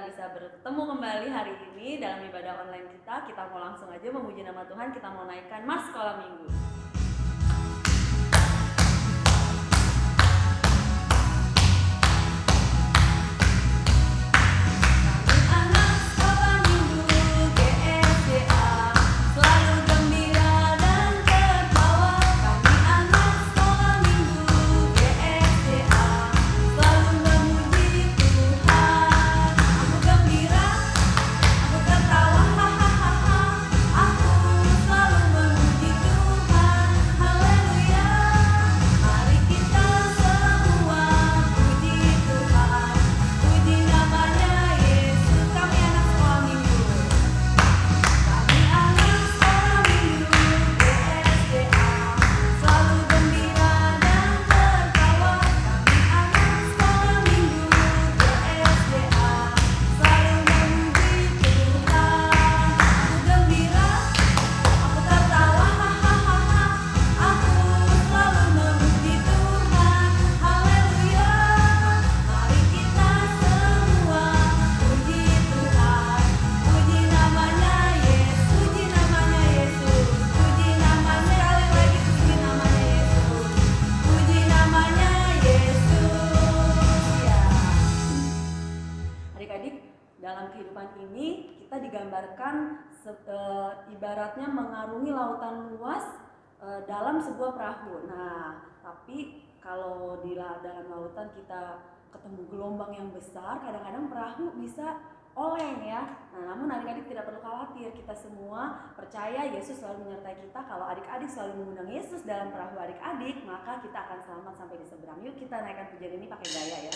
bisa bertemu kembali hari ini dalam ibadah online kita. Kita mau langsung aja memuji nama Tuhan, kita mau naikkan Mas Sekolah Minggu. Dalam kehidupan ini kita digambarkan ibaratnya mengarungi lautan luas dalam sebuah perahu. Nah, tapi kalau di dalam lautan kita ketemu gelombang yang besar, kadang-kadang perahu bisa oleng ya. Nah, namun adik-adik tidak perlu khawatir, kita semua percaya Yesus selalu menyertai kita. Kalau adik-adik selalu mengundang Yesus dalam perahu adik-adik, maka kita akan selamat sampai di seberang. Yuk kita naikkan pujian ini pakai gaya ya.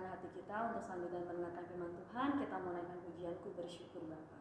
Hati kita untuk selanjutnya mendengarkan firman Tuhan. Kita mau naikkan pujianku bersyukur Bapa.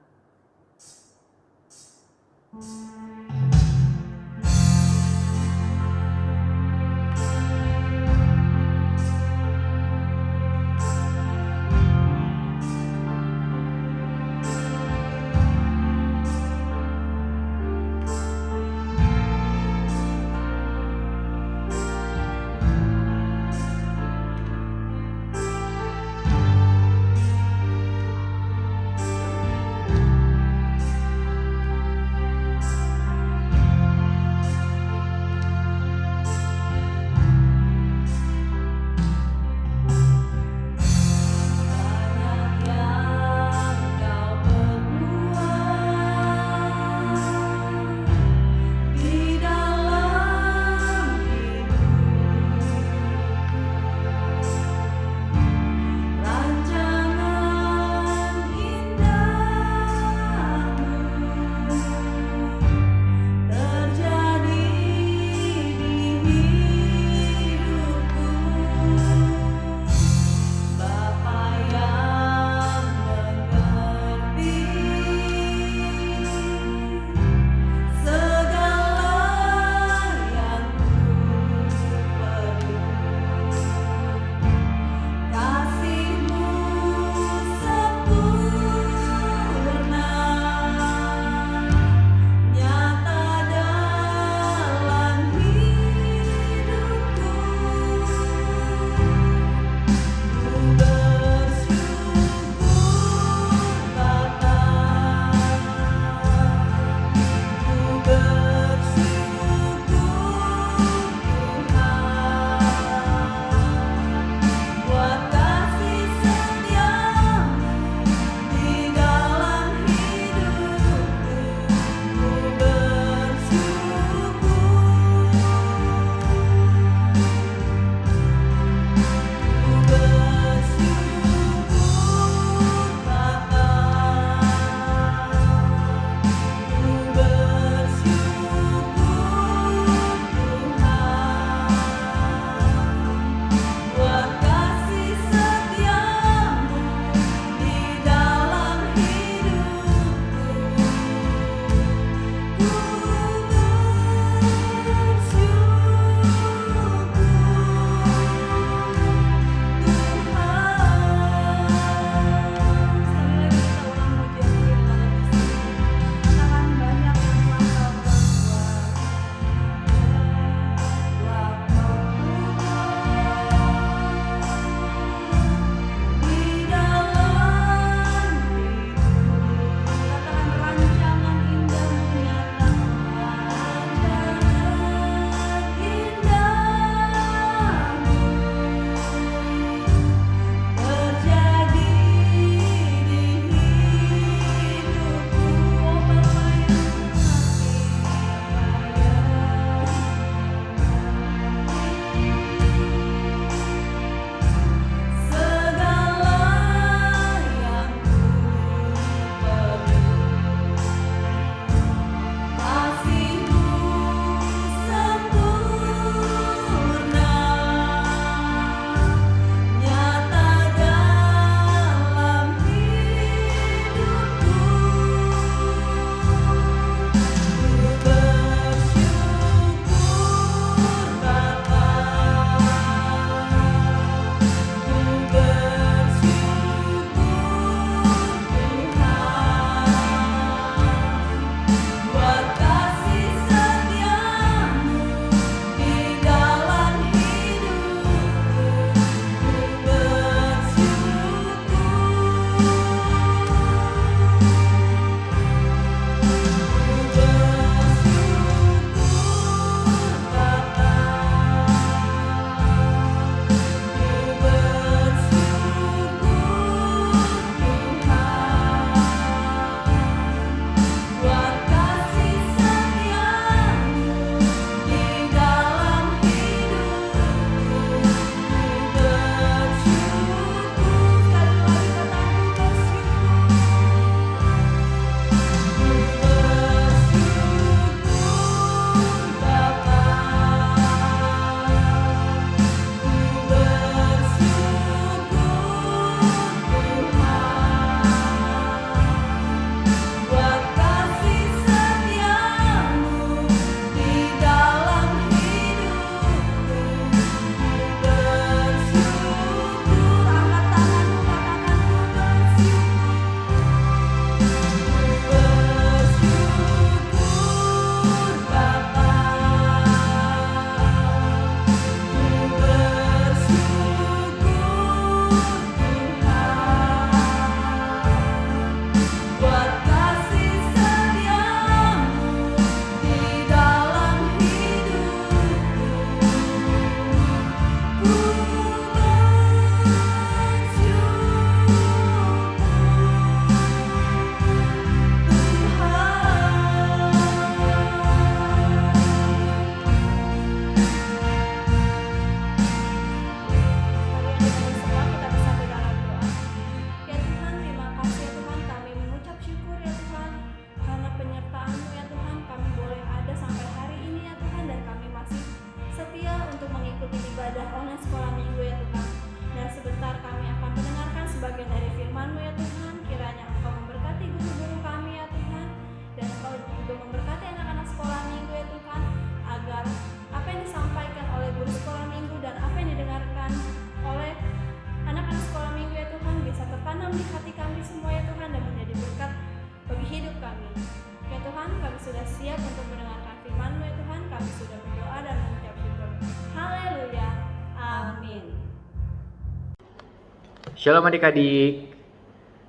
Shalom adik-adik.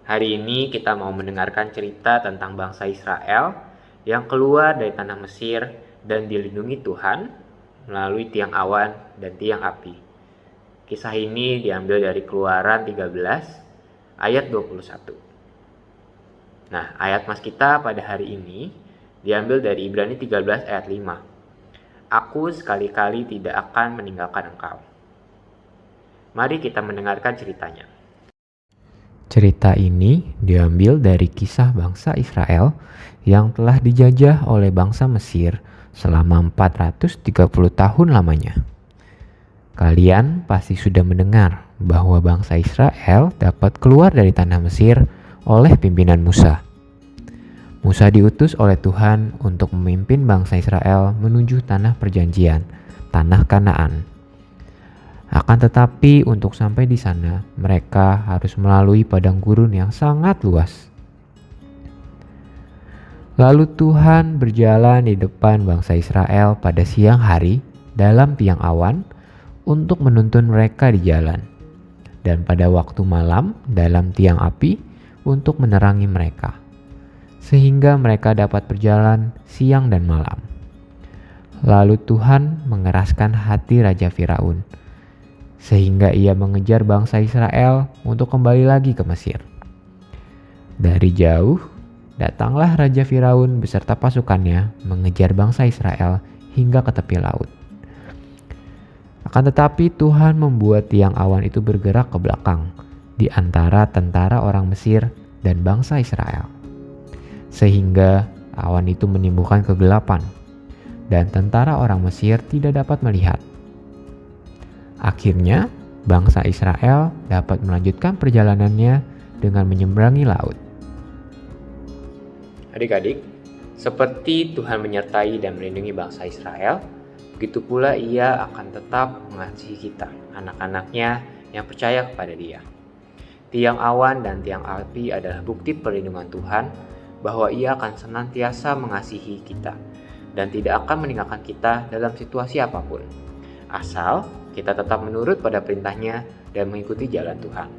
Hari ini kita mau mendengarkan cerita tentang bangsa Israel yang keluar dari tanah Mesir dan dilindungi Tuhan melalui tiang awan dan tiang api. Kisah ini diambil dari Keluaran 13 ayat 21. Nah, ayat mas kita pada hari ini diambil dari Ibrani 13 ayat 5. Aku sekali-kali tidak akan meninggalkan engkau. Mari kita mendengarkan ceritanya. Cerita ini diambil dari kisah bangsa Israel yang telah dijajah oleh bangsa Mesir selama 430 tahun lamanya. Kalian pasti sudah mendengar bahwa bangsa Israel dapat keluar dari tanah Mesir oleh pimpinan Musa. Musa diutus oleh Tuhan untuk memimpin bangsa Israel menuju tanah perjanjian, tanah Kanaan. Akan tetapi untuk sampai di sana, mereka harus melalui padang gurun yang sangat luas. Lalu Tuhan berjalan di depan bangsa Israel pada siang hari dalam tiang awan untuk menuntun mereka di jalan, dan pada waktu malam dalam tiang api untuk menerangi mereka, sehingga mereka dapat berjalan siang dan malam. Lalu Tuhan mengeraskan hati Raja Firaun, sehingga ia mengejar bangsa Israel untuk kembali lagi ke Mesir. Dari jauh, datanglah Raja Firaun beserta pasukannya mengejar bangsa Israel hingga ke tepi laut. Akan tetapi Tuhan membuat tiang awan itu bergerak ke belakang di antara tentara orang Mesir dan bangsa Israel, sehingga awan itu menimbulkan kegelapan dan tentara orang Mesir tidak dapat melihat. Akhirnya, bangsa Israel dapat melanjutkan perjalanannya dengan menyeberangi laut. Adik-adik, seperti Tuhan menyertai dan melindungi bangsa Israel, begitu pula Ia akan tetap mengasihi kita, anak-anaknya yang percaya kepada Dia. Tiang awan dan tiang api adalah bukti perlindungan Tuhan bahwa Ia akan senantiasa mengasihi kita dan tidak akan meninggalkan kita dalam situasi apapun, asal kita tetap menurut pada perintahnya dan mengikuti jalan Tuhan.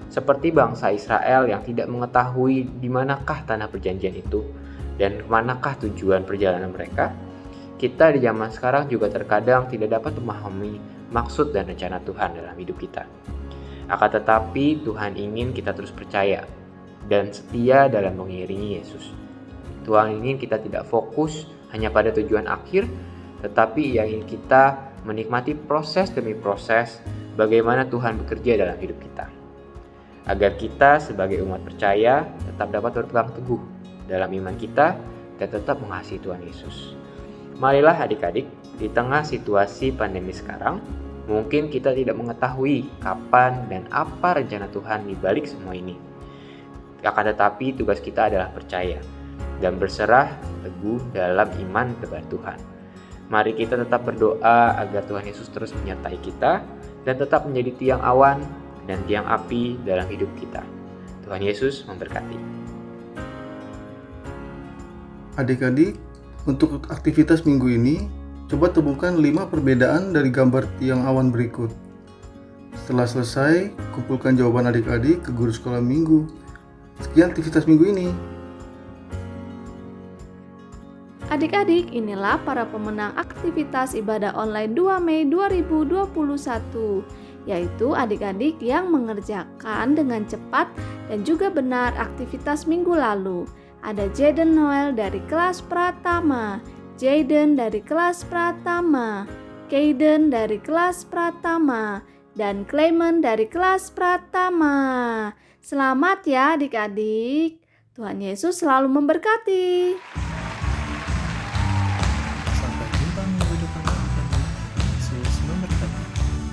Seperti bangsa Israel yang tidak mengetahui di manakah tanah perjanjian itu dan kemanakah tujuan perjalanan mereka, kita di zaman sekarang juga terkadang tidak dapat memahami maksud dan rencana Tuhan dalam hidup kita. Akan tetapi Tuhan ingin kita terus percaya dan setia dalam mengiringi Yesus. Tuhan ingin kita tidak fokus hanya pada tujuan akhir, tetapi Ia ingin kita menikmati proses demi proses bagaimana Tuhan bekerja dalam hidup kita, agar kita sebagai umat percaya tetap dapat berpegang teguh dalam iman kita dan tetap mengasihi Tuhan Yesus. Marilah adik-adik, di tengah situasi pandemi sekarang, mungkin kita tidak mengetahui kapan dan apa rencana Tuhan di balik semua ini. Akan tetapi tugas kita adalah percaya dan berserah teguh dalam iman kepada Tuhan. Mari kita tetap berdoa agar Tuhan Yesus terus menyertai kita dan tetap menjadi tiang awan dan tiang api dalam hidup kita. Tuhan Yesus memberkati. Adik-adik, untuk aktivitas minggu ini, coba temukan 5 perbedaan dari gambar tiang awan berikut. Setelah selesai, kumpulkan jawaban adik-adik ke guru sekolah minggu. Sekian aktivitas minggu ini. Adik-adik, inilah para pemenang aktivitas ibadah online 2 Mei 2021, yaitu adik-adik yang mengerjakan dengan cepat dan juga benar aktivitas minggu lalu. Ada Jaden Noel dari kelas Pratama, Jaden dari kelas Pratama, Kaiden dari kelas Pratama, dan Clement dari kelas Pratama. Selamat ya adik-adik. Tuhan Yesus selalu memberkati.